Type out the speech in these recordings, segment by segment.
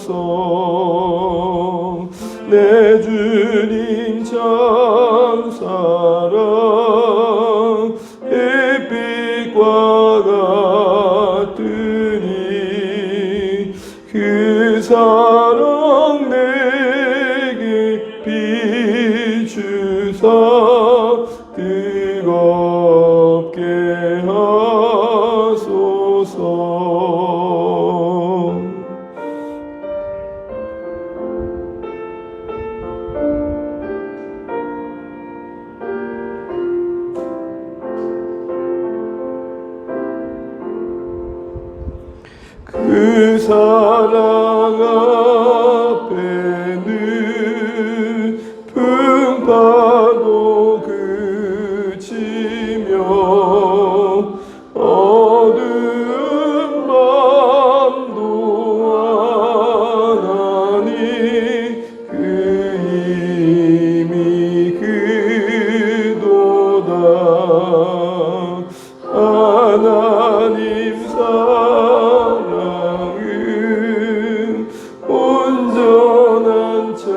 하소서. 내 주님 참 사랑 햇빛과 같으니 그 사랑 내게 비추사 뜨겁게 하소서. 그 사랑 앞에는 풍파도 그치며 어두운 밤도 하나니 그 힘이 그도다. 하나님 사랑은 온전한 참사랑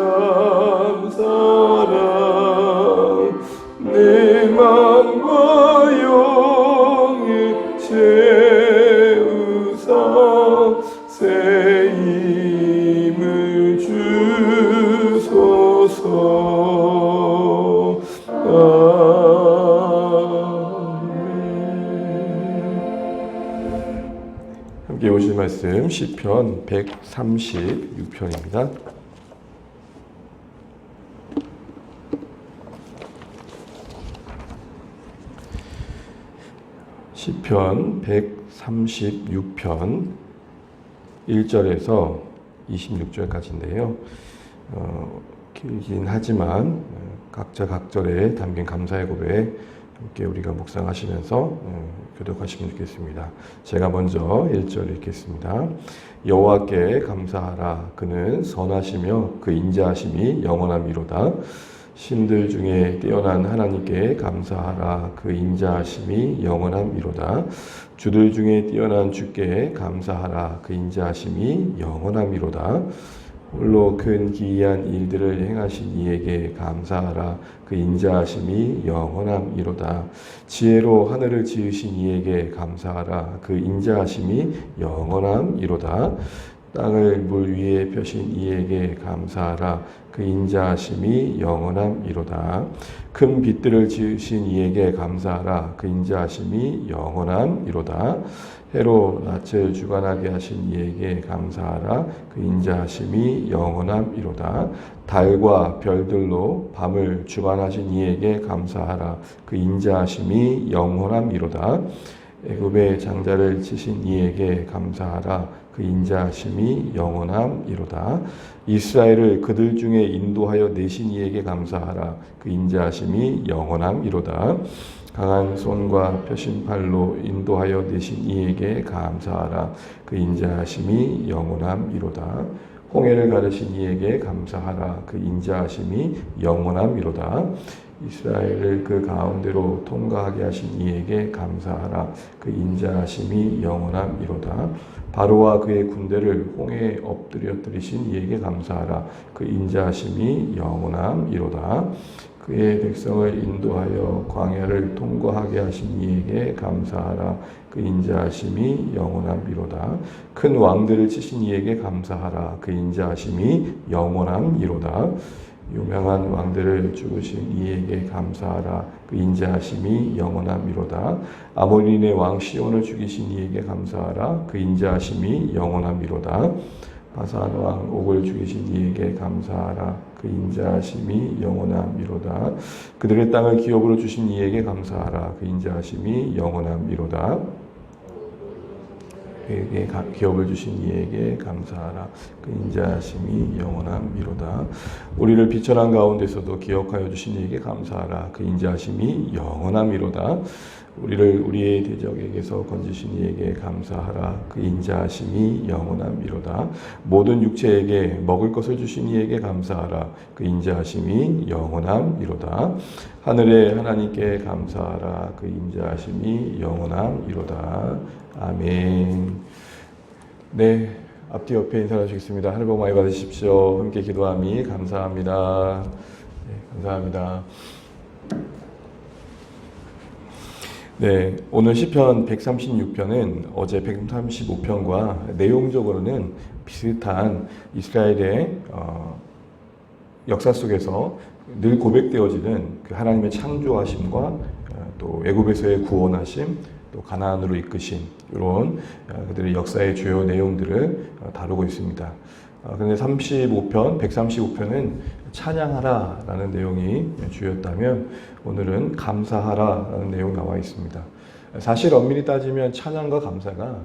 내 맘과 영에 채우사 새 힘을 주소서. 함께 오실 말씀 시편 136편입니다. 시편 136편 1절에서 26절까지인데요. 길긴 하지만 각자 각절에 담긴 감사의 고백 함께 우리가 묵상하시면서 교독하시면 좋겠습니다. 제가 먼저 1절 읽겠습니다. 여호와께 감사하라. 그는 선하시며 그 인자하심이 영원함이로다. 신들 중에 뛰어난 하나님께 감사하라. 그 인자하심이 영원함이로다. 주들 중에 뛰어난 주께 감사하라. 그 인자하심이 영원함이로다. 홀로 큰 기이한 일들을 행하신 이에게 감사하라. 그 인자하심이 영원함이로다. 지혜로 하늘을 지으신 이에게 감사하라. 그 인자하심이 영원함이로다. 땅을 물 위에 펴신 이에게 감사하라. 그 인자하심이 영원함이로다. 큰 빛들을 지으신 이에게 감사하라. 그 인자하심이 영원함이로다. 해로 낯을 주관하게 하신 이에게 감사하라. 그 인자하심이 영원함이로다. 달과 별들로 밤을 주관하신 이에게 감사하라. 그 인자하심이 영원함이로다. 애굽의 장자를 치신 이에게 감사하라. 그 인자하심이 영원함이로다. 이스라엘을 그들 중에 인도하여 내신 이에게 감사하라. 그 인자하심이 영원함이로다. 강한 손과 펴신 팔로 인도하여 내신 이에게 감사하라. 그 인자하심이 영원함이로다. 홍해를 가르신 이에게 감사하라. 그 인자하심이 영원함이로다. 이스라엘을 그 가운데로 통과하게 하신 이에게 감사하라. 그 인자하심이 영원함이로다. 바로와 그의 군대를 홍해에 엎드려뜨리신 이에게 감사하라. 그 인자하심이 영원함이로다. 그의 백성을 인도하여 광야를 통과하게 하신 이에게 감사하라. 그 인자하심이 영원함이로다. 큰 왕들을 치신 이에게 감사하라. 그 인자하심이 영원함이로다. 유명한 왕들을 죽으신 이에게 감사하라. 그 인자하심이 영원함이로다. 아모리의 왕 시온을 죽이신 이에게 감사하라. 그 인자하심이 영원함이로다. 바산 왕 옥을 죽이신 이에게 감사하라. 그 인자하심이 영원함이로다. 그들의 땅을 기업으로 주신 이에게 감사하라. 그 인자하심이 영원함이로다. 그에게 기업을 주신 이에게 감사하라. 그 인자하심이 영원함이로다. 우리를 비천한 가운데서도 기억하여 주신 이에게 감사하라. 그 인자하심이 영원함이로다. 우리를 우리의 대적에게서 건지신 이에게 감사하라. 그 인자하심이 영원함이로다. 모든 육체에게 먹을 것을 주신 이에게 감사하라. 그 인자하심이 영원함이로다. 하늘의 하나님께 감사하라. 그 인자하심이 영원함이로다. 아멘. 네, 앞뒤 옆에 인사 나누시겠습니다. 하늘 복 많이 받으십시오. 함께 기도함이 감사합니다. 네, 감사합니다. 네, 오늘 시편 136편은 어제 135편과 내용적으로는 비슷한 이스라엘의 역사 속에서 늘 고백되어지는 그 하나님의 창조하심과 또 애굽에서의 구원하심, 또 가나안으로 이끄심, 이런 그들의 역사의 주요 내용들을 다루고 있습니다. 그런데 135편은 찬양하라라는 내용이 주였다면 오늘은 감사하라라는 내용이 나와 있습니다. 사실 엄밀히 따지면 찬양과 감사가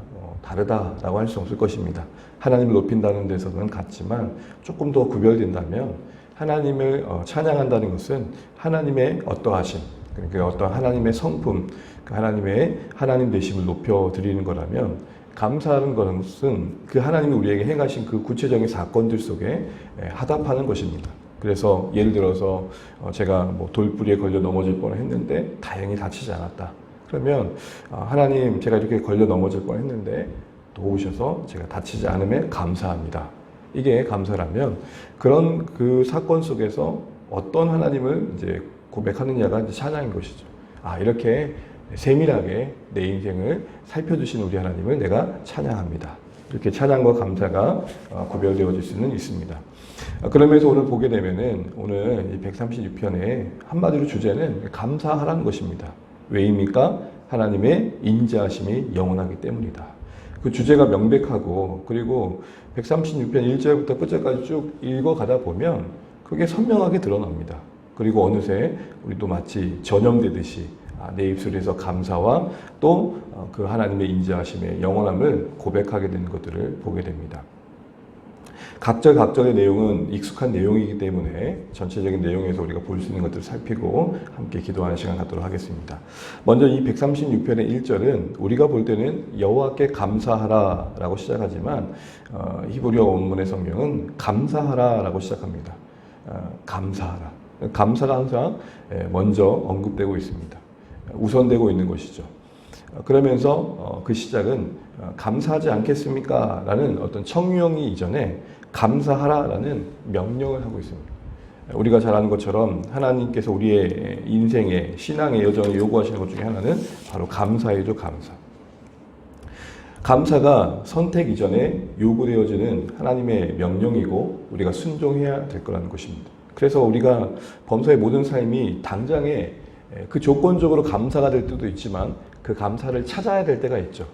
다르다라고 할 수 없을 것입니다. 하나님을 높인다는 데서는 같지만 조금 더 구별된다면 하나님을 찬양한다는 것은 하나님의 어떠하심, 그러니까 어떤 하나님의 성품, 하나님의 하나님 되심을 높여드리는 거라면 감사하는 것은 그 하나님이 우리에게 행하신 그 구체적인 사건들 속에 하답하는 것입니다. 그래서 예를 들어서 제가 뭐 돌부리에 걸려 넘어질 뻔했는데 다행히 다치지 않았다. 그러면 하나님, 제가 이렇게 걸려 넘어질 뻔했는데 도우셔서 제가 다치지 않음에 감사합니다. 이게 감사라면 그런 그 사건 속에서 어떤 하나님을 이제 고백하느냐가 이제 찬양인 것이죠. 이렇게 세밀하게 내 인생을 살펴주시는 우리 하나님을 내가 찬양합니다. 이렇게 찬양과 감사가 구별되어질 수는 있습니다. 그러면서 오늘 보게 되면은 오늘 136편의 한마디로 주제는 감사하라는 것입니다. 왜입니까? 하나님의 인자하심이 영원하기 때문이다. 그 주제가 명백하고, 그리고 136편 1절부터 끝절까지 쭉 읽어가다 보면 그게 선명하게 드러납니다. 그리고 어느새 우리도 마치 전염되듯이 내 입술에서 감사와 또 그 하나님의 인자하심의 영원함을 고백하게 되는 것들을 보게 됩니다. 각절의 내용은 익숙한 내용이기 때문에 전체적인 내용에서 우리가 볼 수 있는 것들을 살피고 함께 기도하는 시간 갖도록 하겠습니다. 먼저 이 136편의 1절은 우리가 볼 때는 여호와께 감사하라 라고 시작하지만 히브리어 원문의 성경은 감사하라 라고 시작합니다. 감사하라. 감사가 항상 먼저 언급되고 있습니다. 우선되고 있는 것이죠. 그러면서 그 시작은 감사하지 않겠습니까? 라는 어떤 청유형이 이전에 감사하라라는 명령을 하고 있습니다. 우리가 잘 아는 것처럼 하나님께서 우리의 인생의 신앙의 여정을 요구하시는 것 중에 하나는 바로 감사이죠, 감사. 감사가 선택 이전에 요구되어지는 하나님의 명령이고 우리가 순종해야 될 거라는 것입니다. 그래서 우리가 범사의 모든 삶이 당장에 그 조건적으로 감사가 될 때도 있지만 그 감사를 찾아야 될 때가 있죠.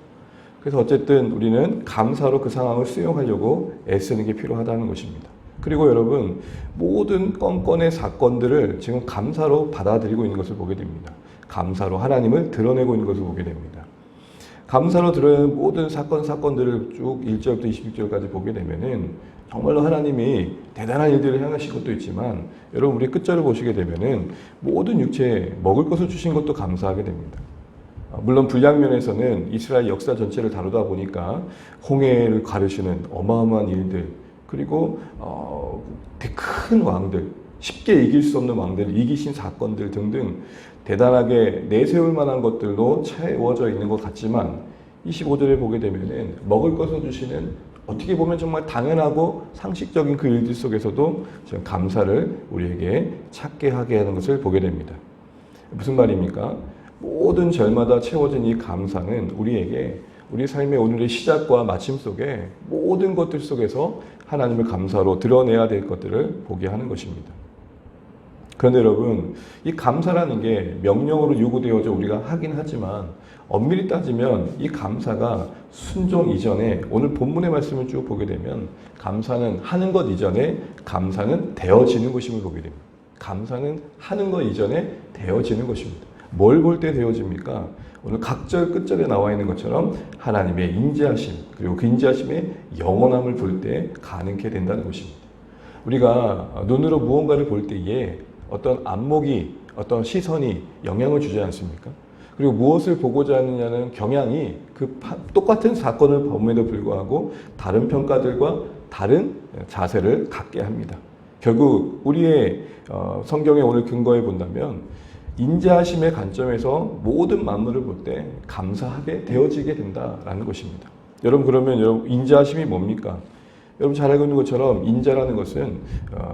그래서 어쨌든 우리는 감사로 그 상황을 수용하려고 애쓰는 게 필요하다는 것입니다. 그리고 여러분, 모든 건건의 사건들을 지금 감사로 받아들이고 있는 것을 보게 됩니다. 감사로 하나님을 드러내고 있는 것을 보게 됩니다. 감사로 드러내는 모든 사건들을 쭉 1절부터 26절까지 보게 되면은 정말로 하나님이 대단한 일들을 행하신 것도 있지만 여러분, 우리 끝절을 보시게 되면은 모든 육체에 먹을 것을 주신 것도 감사하게 됩니다. 물론 불량면에서는 이스라엘 역사 전체를 다루다 보니까 홍해를 가르시는 어마어마한 일들, 그리고 큰 왕들, 쉽게 이길 수 없는 왕들, 이기신 사건들 등등 대단하게 내세울 만한 것들도 채워져 있는 것 같지만 25절에 보게 되면은 먹을 것을 주시는 어떻게 보면 정말 당연하고 상식적인 그 일들 속에서도 지금 감사를 우리에게 찾게 하게 하는 것을 보게 됩니다. 무슨 말입니까? 모든 절마다 채워진 이 감사는 우리에게 우리 삶의 오늘의 시작과 마침 속에 모든 것들 속에서 하나님을 감사로 드러내야 될 것들을 보게 하는 것입니다. 그런데 여러분, 이 감사라는 게 명령으로 요구되어져 우리가 하긴 하지만 엄밀히 따지면 이 감사가 순종 이전에, 오늘 본문의 말씀을 쭉 보게 되면 감사는 하는 것 이전에 감사는 되어지는 것임을 보게 됩니다. 감사는 하는 것 이전에 되어지는 것입니다. 뭘 볼 때 되어집니까? 오늘 각절 끝절에 나와 있는 것처럼 하나님의 인자하심, 그리고 그 인자하심의 영원함을 볼 때 가능케 된다는 것입니다. 우리가 눈으로 무언가를 볼 때에 어떤 안목이, 어떤 시선이 영향을 주지 않습니까? 그리고 무엇을 보고자 하느냐는 경향이 그 똑같은 사건을 범에도 불구하고 다른 평가들과 다른 자세를 갖게 합니다. 결국 우리의 성경의 오늘 근거에 본다면 인자하심의 관점에서 모든 만물을 볼 때 감사하게 되어지게 된다라는 것입니다. 여러분 그러면 여러분 인자하심이 뭡니까? 여러분 잘 알고 있는 것처럼 인자라는 것은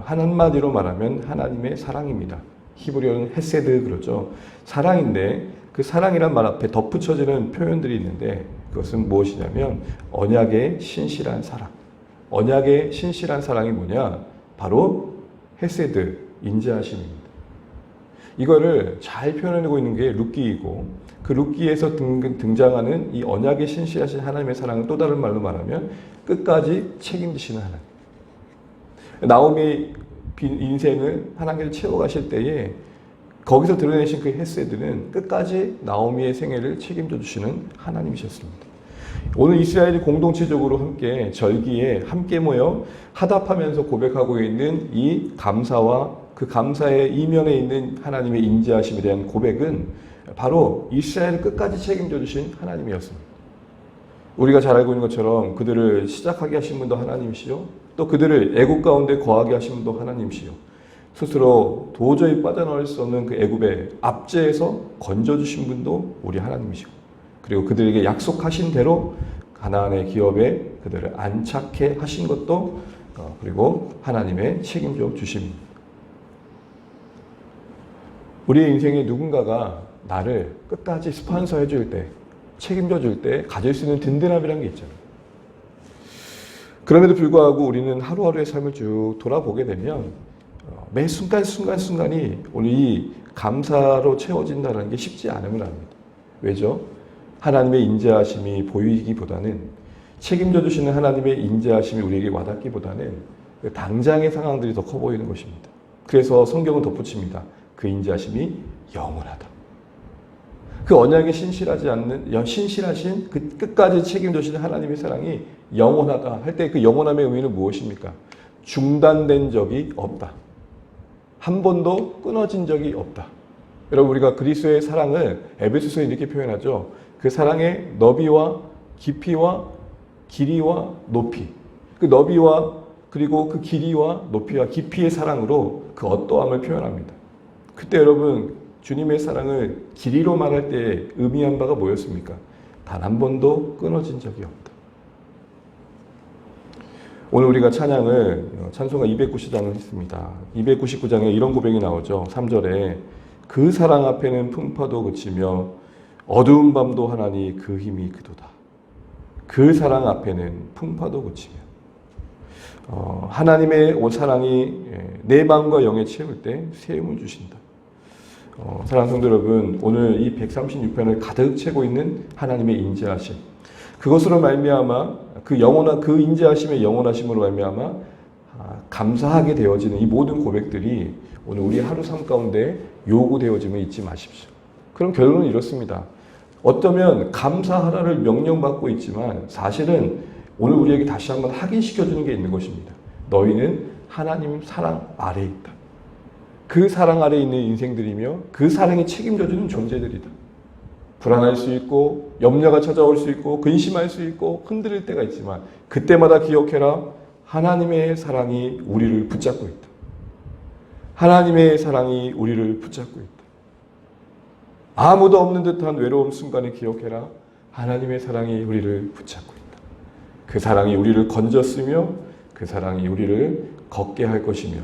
한마디로 말하면 하나님의 사랑입니다. 히브리어는 헤세드 그러죠. 사랑인데 그 사랑이란 말 앞에 덧붙여지는 표현들이 있는데 그것은 무엇이냐면 언약의 신실한 사랑. 언약의 신실한 사랑이 뭐냐? 바로 헤세드, 인자하심입니다. 이거를 잘 표현하고 있는 게 룻기이고 그 룻기에서 등장하는 이 언약의 신실하신 하나님의 사랑은 또 다른 말로 말하면 끝까지 책임지시는 하나님. 나오미 인생을 하나님께서 채워가실 때에 거기서 드러내신 그 헤세드는 끝까지 나오미의 생애를 책임져 주시는 하나님이셨습니다. 오늘 이스라엘이 공동체적으로 함께 절기에 함께 모여 화답하면서 고백하고 있는 이 감사와 그 감사의 이면에 있는 하나님의 인자하심에 대한 고백은 바로 이스라엘을 끝까지 책임져 주신 하나님이었습니다. 우리가 잘 알고 있는 것처럼 그들을 시작하게 하신 분도 하나님이시요. 또 그들을 애굽 가운데 거하게 하신 분도 하나님이시요. 스스로 도저히 빠져나올 수 없는 그 애굽의 압제에서 건져주신 분도 우리 하나님이시고 그리고 그들에게 약속하신 대로 가나안의 기업에 그들을 안착해 하신 것도 그리고 하나님의 책임져 주심입니다. 우리의 인생에 누군가가 나를 끝까지 스폰서 해줄 때 책임져 줄 때 가질 수 있는 든든함이라는 게 있잖아요. 그럼에도 불구하고 우리는 하루하루의 삶을 쭉 돌아보게 되면 매 순간순간이 오늘 이 감사로 채워진다는 게 쉽지 않음을 압니다. 왜죠? 하나님의 인자하심이 보이기보다는 책임져 주시는 하나님의 인자하심이 우리에게 와닿기보다는 당장의 상황들이 더 커 보이는 것입니다. 그래서 성경은 덧붙입니다. 그 인자하심이 영원하다. 그 언약에 신실하신 그 끝까지 책임져 주시는 하나님의 사랑이 영원하다 할 때 그 영원함의 의미는 무엇입니까? 중단된 적이 없다. 한 번도 끊어진 적이 없다. 여러분 우리가 그리스도의 사랑을 에베소서에 이렇게 표현하죠. 그 사랑의 너비와 깊이와 길이와 높이. 그 너비와 그리고 그 길이와 높이와 깊이의 사랑으로 그 어떠함을 표현합니다. 그때 여러분 주님의 사랑을 길이로 말할 때 의미한 바가 뭐였습니까? 단 한 번도 끊어진 적이 없다. 오늘 우리가 찬양을 찬송가 290장을 했습니다. 299장에 이런 고백이 나오죠. 3절에 그 사랑 앞에는 풍파도 그치며 어두운 밤도 하나니 그 힘이 그도다. 그 사랑 앞에는 풍파도 그치며 하나님의 사랑이 내 마음과 영에 채울 때 세움을 주신다. 사랑하는 성도 여러분, 오늘 이 136편을 가득 채고 있는 하나님의 인자하심, 그것으로 말미암아 그 인자하심의 영원하심으로 말미암아 감사하게 되어지는 이 모든 고백들이 오늘 우리 하루 삶 가운데 요구되어짐을 잊지 마십시오. 그럼 결론은 이렇습니다. 어쩌면 감사하라를 명령받고 있지만 사실은 오늘 우리에게 다시 한번 확인시켜주는 게 있는 것입니다. 너희는 하나님 사랑 아래에 있다. 그 사랑 아래에 있는 인생들이며 그 사랑이 책임져주는 존재들이다. 불안할 수 있고 염려가 찾아올 수 있고 근심할 수 있고 흔들릴 때가 있지만 그때마다 기억해라. 하나님의 사랑이 우리를 붙잡고 있다. 하나님의 사랑이 우리를 붙잡고 있다. 아무도 없는 듯한 외로움 순간에 기억해라. 하나님의 사랑이 우리를 붙잡고 있다. 그 사랑이 우리를 건졌으며 그 사랑이 우리를 걷게 할 것이며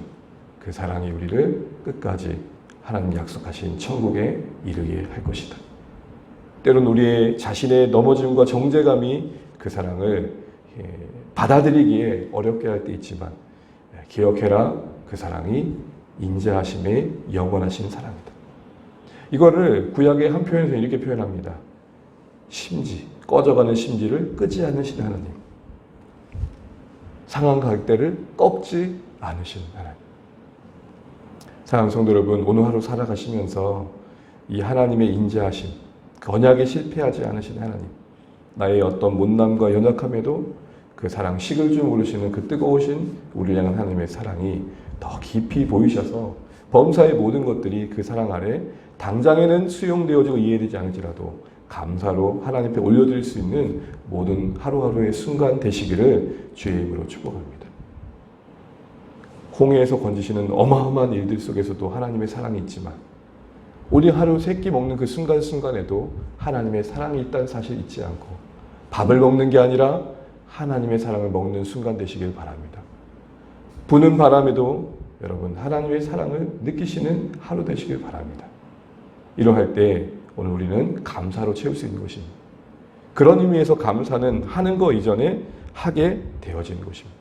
그 사랑이 우리를 끝까지 하나님 약속하신 천국에 이르게 할 것이다. 때론 우리의 자신의 넘어짐과 정죄감이 그 사랑을 받아들이기에 어렵게 할 때 있지만 기억해라. 그 사랑이 인자하심의 영원하신 사랑이다. 이거를 구약의 한 표현에서 이렇게 표현합니다. 심지, 꺼져가는 심지를 끄지 않으시는 하나님. 상한 갈대를 꺾지 않으시는 하나님. 사랑하는 성도 여러분, 오늘 하루 살아가시면서 이 하나님의 인자하심, 그 언약에 실패하지 않으신 하나님, 나의 어떤 못남과 연약함에도 그 사랑 식을 줄 모르시는 그 뜨거우신 우리를 향한 하나님의 사랑이 더 깊이 보이셔서 범사의 모든 것들이 그 사랑 아래 당장에는 수용되어지고 이해되지 않을지라도 감사로 하나님 앞에 올려드릴 수 있는 모든 하루하루의 순간 되시기를 주의 이름으로 축복합니다. 홍해에서 건지시는 어마어마한 일들 속에서도 하나님의 사랑이 있지만 우리 하루 세끼 먹는 그 순간순간에도 하나님의 사랑이 있다는 사실 잊지 않고 밥을 먹는 게 아니라 하나님의 사랑을 먹는 순간 되시길 바랍니다. 부는 바람에도 여러분 하나님의 사랑을 느끼시는 하루 되시길 바랍니다. 이러할 때 오늘 우리는 감사로 채울 수 있는 것입니다. 그런 의미에서 감사는 하는 거 이전에 하게 되어지는 것입니다.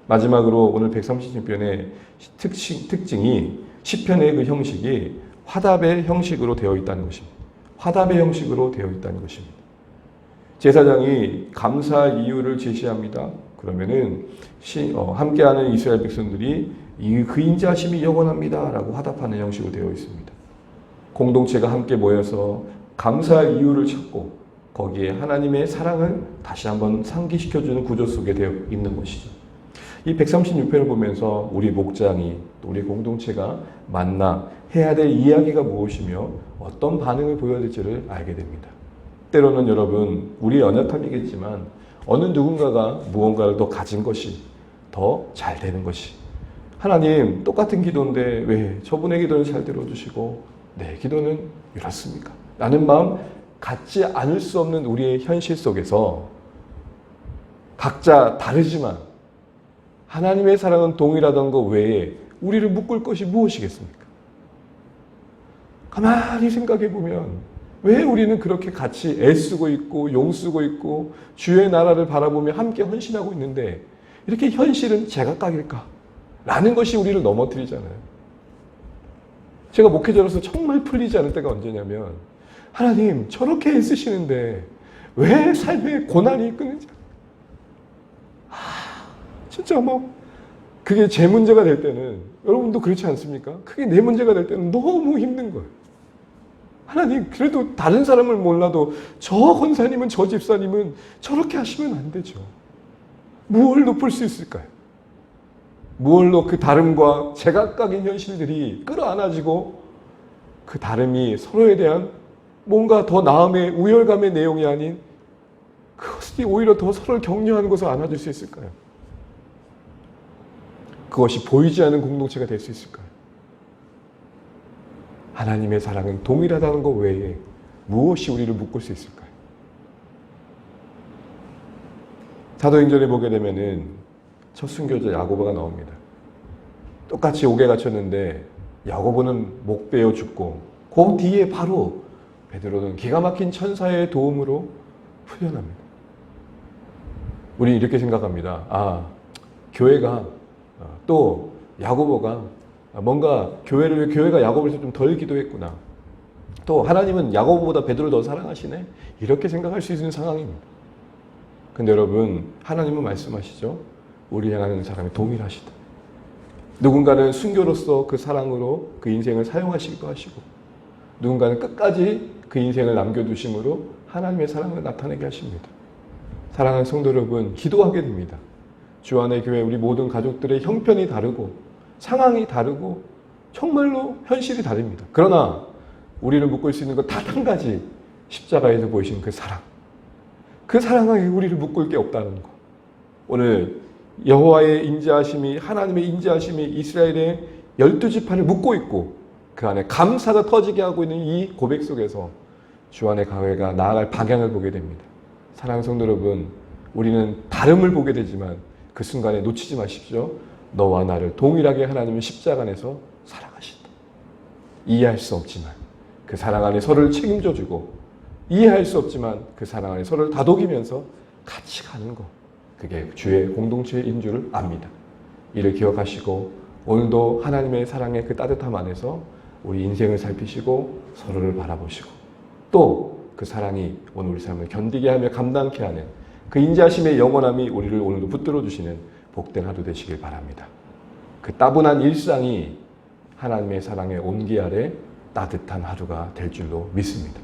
마지막으로 오늘 136편의 특징이 시편의 그 형식이 화답의 형식으로 되어 있다는 것입니다. 화답의 형식으로 되어 있다는 것입니다. 제사장이 감사 이유를 제시합니다. 그러면은 함께하는 이스라엘 백성들이 그 인자하심이 영원합니다 라고 화답하는 형식으로 되어 있습니다. 공동체가 함께 모여서 감사 이유를 찾고 거기에 하나님의 사랑을 다시 한번 상기시켜주는 구조 속에 되어 있는 것이죠. 이 136편을 보면서 우리 목장이 또 우리 공동체가 만나 해야 될 이야기가 무엇이며 어떤 반응을 보여야 될지를 알게 됩니다. 때로는 여러분 우리의 연약함이겠지만 어느 누군가가 무언가를 더 가진 것이 더 잘 되는 것이 하나님 똑같은 기도인데 왜 저분의 기도는 잘 들어주시고 내 기도는 이렇습니까? 라는 마음 갖지 않을 수 없는 우리의 현실 속에서 각자 다르지만 하나님의 사랑은 동일하던 것 외에 우리를 묶을 것이 무엇이겠습니까? 가만히 생각해 보면 왜 우리는 그렇게 같이 애쓰고 있고 용쓰고 있고 주의 나라를 바라보며 함께 헌신하고 있는데 이렇게 현실은 제각각일까? 라는 것이 우리를 넘어뜨리잖아요. 제가 목회자로서 정말 풀리지 않을 때가 언제냐면 하나님 저렇게 애쓰시는데 왜 삶에 고난이 끊이지? 진짜 그게 제 문제가 될 때는 여러분도 그렇지 않습니까? 그게 내 문제가 될 때는 너무 힘든 거예요. 하나님 그래도 다른 사람을 몰라도 저 권사님은 저 집사님은 저렇게 하시면 안 되죠. 무엇로 풀 수 있을까요? 무엇로 그 다름과 제각각인 현실들이 끌어안아지고 그 다름이 서로에 대한 뭔가 더 나음의 우열감의 내용이 아닌 그것이 오히려 더 서로를 격려하는 것을 안아줄 수 있을까요? 그것이 보이지 않는 공동체가 될 수 있을까요? 하나님의 사랑은 동일하다는 것 외에 무엇이 우리를 묶을 수 있을까요? 사도행전에 보게 되면은 첫 순교자 야고보가 나옵니다. 똑같이 옥에 갇혔는데 야고보는 목 베어 죽고 그 뒤에 바로 베드로는 기가 막힌 천사의 도움으로 풀려납니다. 우리는 이렇게 생각합니다. 교회가 또 야고보가 뭔가 교회가 야고보에서 좀 덜 기도했구나. 또 하나님은 야고보보다 베드로를 더 사랑하시네. 이렇게 생각할 수 있는 상황입니다. 근데 여러분 하나님은 말씀하시죠. 우리 향하는 사람이 동일하시다. 누군가는 순교로서 그 사랑으로 그 인생을 사용하시기도 하시고 누군가는 끝까지 그 인생을 남겨두심으로 하나님의 사랑을 나타내게 하십니다. 사랑하는 성도 여러분 기도하게 됩니다. 주 안의 교회 우리 모든 가족들의 형편이 다르고 상황이 다르고 정말로 현실이 다릅니다. 그러나 우리를 묶을 수 있는 것 단 한 가지 십자가에서 보이신 그 사랑. 그 사랑에 우리를 묶을 게 없다는 것. 오늘 여호와의 인자하심이 하나님의 인자하심이 이스라엘의 12지파를 묶고 있고 그 안에 감사가 터지게 하고 있는 이 고백 속에서 주 안의 교회가 나아갈 방향을 보게 됩니다. 사랑하는 성도 여러분 우리는 다름을 보게 되지만 그 순간에 놓치지 마십시오. 너와 나를 동일하게 하나님은 십자가 안에서 사랑하신다. 이해할 수 없지만 그 사랑 안에 서로를 책임져주고 이해할 수 없지만 그 사랑 안에 서로를 다독이면서 같이 가는 것. 그게 주의 공동체인 줄을 압니다. 이를 기억하시고 오늘도 하나님의 사랑의 그 따뜻함 안에서 우리 인생을 살피시고 서로를 바라보시고 또 그 사랑이 오늘 우리 삶을 견디게 하며 감당케 하는 그 인자하심의 영원함이 우리를 오늘도 붙들어 주시는 복된 하루 되시길 바랍니다. 그 따분한 일상이 하나님의 사랑의 온기 아래 따뜻한 하루가 될 줄로 믿습니다.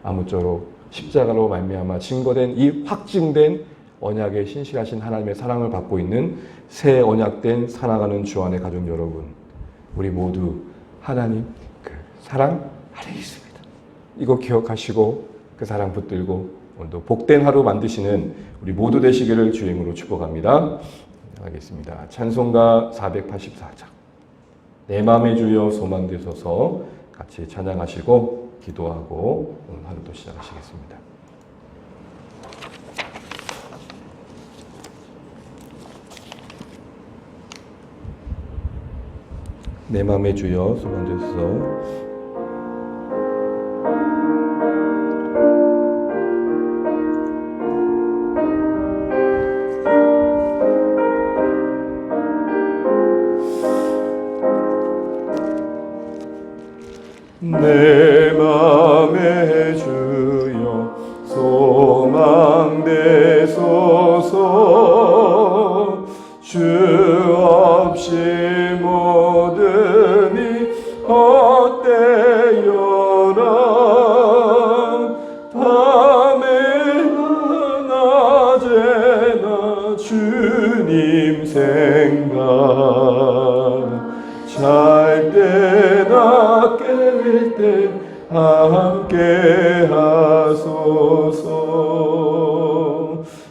아무쪼록 십자가로 말미암아 증거된 이 확증된 언약의 신실하신 하나님의 사랑을 받고 있는 새 언약된 살아가는 주 안의 가족 여러분, 우리 모두 하나님 그 사랑 아래 있습니다. 이거 기억하시고 그 사랑 붙들고 오늘도 복된 하루 만드시는 우리 모두 되시기를 주임으로 축복합니다. 하겠습니다. 찬송가 484장 내 마음의 주여 소망되소서 같이 찬양하시고 기도하고 오늘 하루도 시작하시겠습니다. 내 맘의 주여 손 얹어서 내 맘의 주여 소망 되소서 주 없이 모든 이 헛되어라 밤에나 낮에나 주님 생각 잘 때나 깰 때 함께 하소서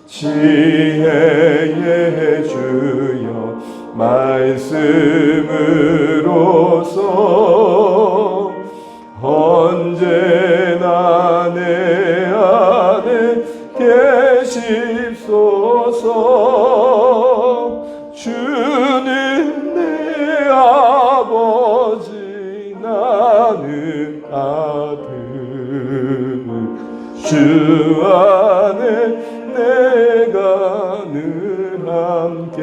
지혜의 주여 말씀으로서 언제나 내 안에 계십소서 주는 내 아버지 나는 아들 주 안에 내가 늘 함께하네.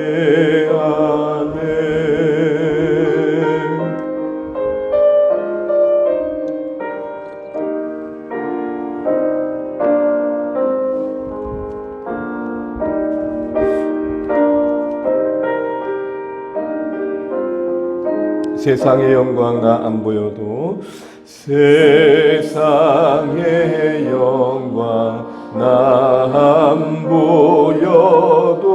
세상의 영광 나 안 보여도 세상의 영광 나 안 보여도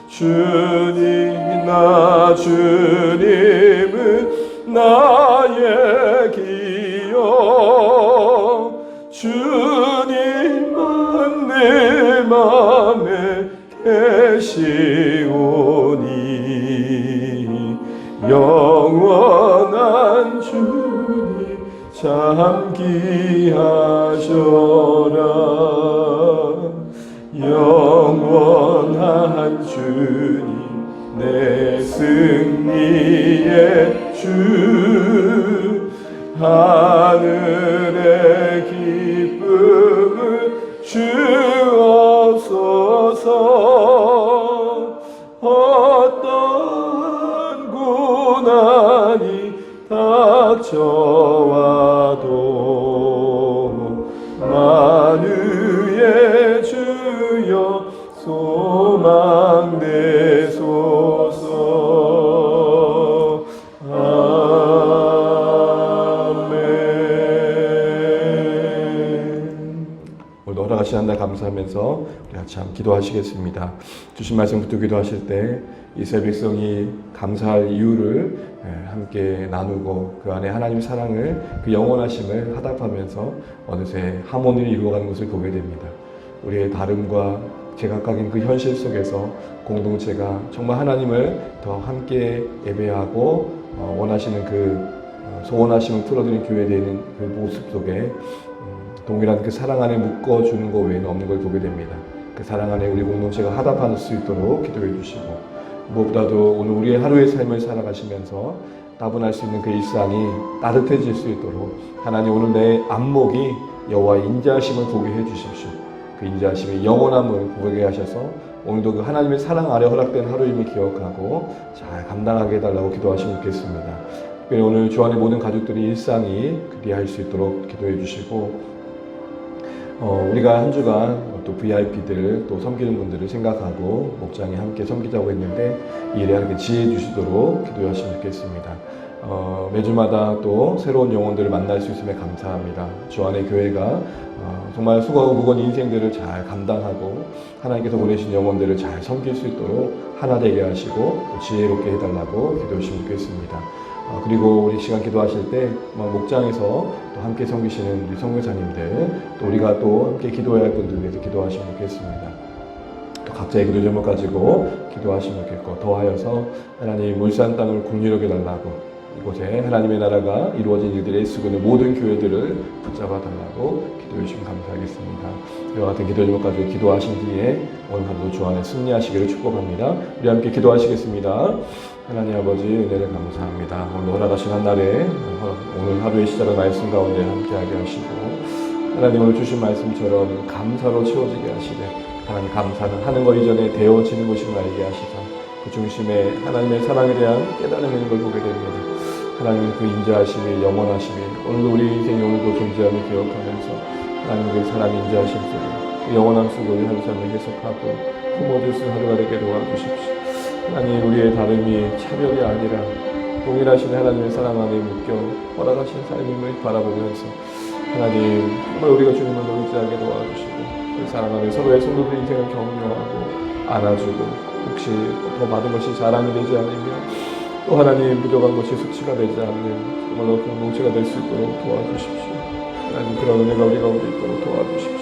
주님 나 주님은 나의 기여 주님만 내 맘에 계시오니 영원한 주님 참 귀하셔라 영원한 주님 내 승리의 주 하늘의 기쁨을 주옵소서 어떤 고난이 닥쳐와도 만유의 주여 소망 되소서 아멘. 오늘도 허락하신 한 달 감사하면서 우리 같이 한번 기도하시겠습니다. 주신 말씀 붙들고 기도하실 때 이스라엘 백성이 감사할 이유를 함께 나누고 그 안에 하나님의 사랑을 그 영원하심을 화답하면서 어느새 하모니를 이루어가는 것을 보게 됩니다. 우리의 다름과 제각각인 그 현실 속에서 공동체가 정말 하나님을 더 함께 예배하고 원하시는 그 소원하심을 풀어드리는 교회되는 그 모습 속에 동일한 그 사랑 안에 묶어주는 것 외에는 없는 걸 보게 됩니다. 그 사랑 안에 우리 공동체가 화답할 수 있도록 기도해 주시고 무엇보다도 오늘 우리의 하루의 삶을 살아가시면서 따분할 수 있는 그 일상이 따뜻해질 수 있도록 하나님 오늘 내 안목이 여호와의 인자하심을 보게 해주십시오. 그 인자하심의 영원함을 보게 하셔서 오늘도 그 하나님의 사랑 아래 허락된 하루임을 기억하고 잘 감당하게 해달라고 기도하시면 좋겠습니다. 특별히 오늘 주 안의 모든 가족들이 일상이 그리할 수 있도록 기도해 주시고 우리가 한 주간 또 VIP들 또 섬기는 분들을 생각하고 목장에 함께 섬기자고 했는데 이 일에 함께 지혜 주시도록 기도하시면 좋겠습니다. 매주마다 또 새로운 영혼들을 만날 수 있음에 감사합니다. 주 안의 교회가 정말 수고하고 무거운 인생들을 잘 감당하고 하나님께서 보내신 영혼들을 잘 섬길 수 있도록 하나 되게 하시고 지혜롭게 해달라고 기도하시면 좋겠습니다. 그리고 우리 시간 기도하실 때 목장에서 또 함께 섬기시는 우리 선교사님들 또 우리가 또 함께 기도해야 할 분들 위해서 기도하시면 좋겠습니다. 또 각자의 기도 제목 가지고 기도하시면 좋겠고 더하여서 하나님 물산 땅을 국리하게 달라고 이곳에 하나님의 나라가 이루어진 일들에 쓰고 있는 모든 교회들을 붙잡아 달라고 기도해 주시면 감사하겠습니다. 이와 같은 기도 제목까지 기도하신 뒤에 오늘 하루도 주 안에 승리하시기를 축복합니다. 우리 함께 기도하시겠습니다. 하나님 아버지 은혜를 감사합니다. 오늘 허락하신 한 날에 오늘 하루의 시작을 말씀 가운데 함께하게 하시고 하나님 오늘 주신 말씀처럼 감사로 채워지게 하시되 하나님 감사는 하는 것 이전에 되어지는 것임을 알게 하시사 그 중심에 하나님의 사랑에 대한 깨달음이 있는 걸 보게 됩니다. 하나님의 그 인자하심이 영원하심이 오늘도 우리 인생이 오늘도 존재함을 기억하면서 하나님의 그 사랑 인자하심 속에 그 영원함 속에 하루 삶을 해석하고 품어줄 수 하루가 되게 도와주십시오. 하나님 우리의 다름이 차별이 아니라 동일하신 하나님의 사랑 안에 묶여 허락하신 삶임을 바라보면서 하나님 정말 우리가 주님을 더 의지하게 도와주시고 그 사랑 안에 서로의 성도들 인생을 격려하고 안아주고 혹시 더 받은 것이 자랑이 되지 않으며 또 하나님 부족한 것이 수치가 되지 않는 정말로 공동체가 될 수 있도록 도와주십시오. 하나님 그런 은혜가 우리 가운데 있도록 도와주십시오.